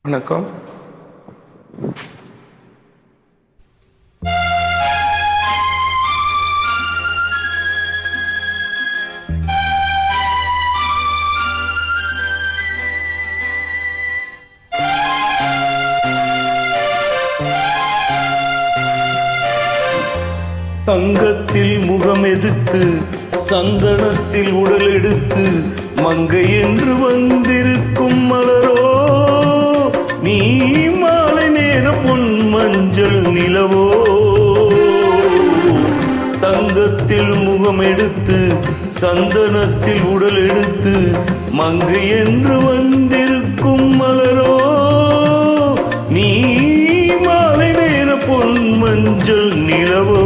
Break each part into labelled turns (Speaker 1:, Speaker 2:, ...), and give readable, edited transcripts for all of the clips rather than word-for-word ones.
Speaker 1: வணக்கம். தங்கத்தில் முகம் எடுத்து சந்தனத்தில் உடல் எடுத்து மங்கை என்று வந்திருக்கும் மலரோ நீ மாலை நேர பொன் மஞ்சள் நிலவோ. தங்கத்தில் முகம் எடுத்து சந்தனத்தில் உடல் எடுத்து மங்கை என்று வந்திருக்கும் மலரோ நீ மாலை நேர பொன் மஞ்சள் நிலவோ.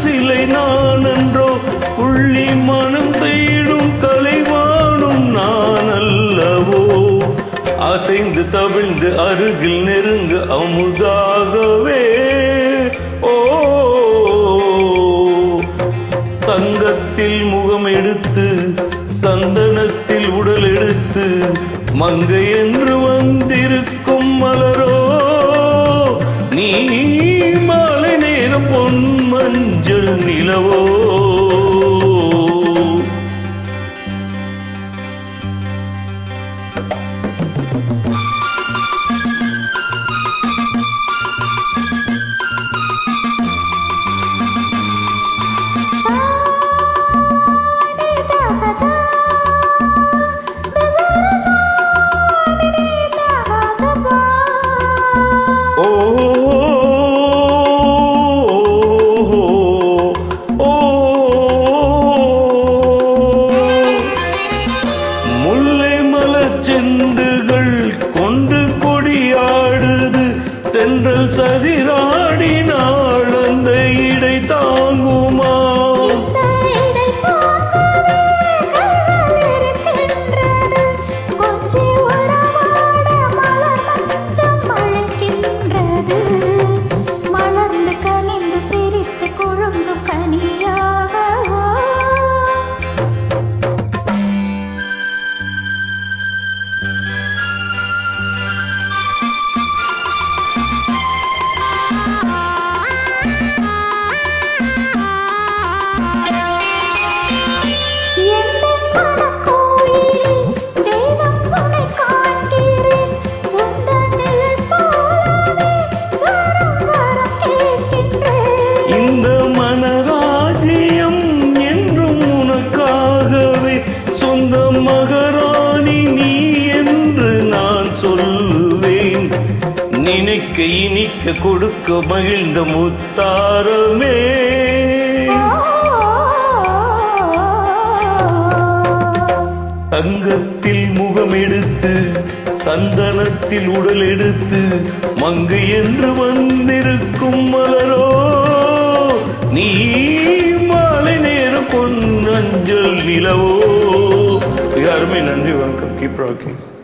Speaker 1: சிலை நான் என்றோ புள்ளி மனம் தேடும் கலைவானும் நான் அல்லவோ. அசைந்து தவிழ்ந்து அருகில் நெருங்கு அமுதாகவே ஓ. தங்கத்தில் முகம் எடுத்து சந்தனத்தில் உடல் எடுத்து மங்கை என்று வந்திருக்கும் மலரோ நீ மாலை நேரம் பொன் மஞ்சள் நிலவோ. செண்டுகள் கொண்டு கொடியாடுது தென்றல் சதிராடினாள் அந்த இடை தாங்குமா. நினைக்க இனிக்க கொடுக்க மகிழ்ந்த முத்தாரமே. தங்கத்தில் முகம் எடுத்து சந்தனத்தில் உடல் எடுத்து மங்கை என்று வந்திருக்கும் மலரோ நீ மாலை நேரம் பொன் அஞ்சல் நிலவோ. யாருமே நன்றி, வணக்கம். Keep rocking.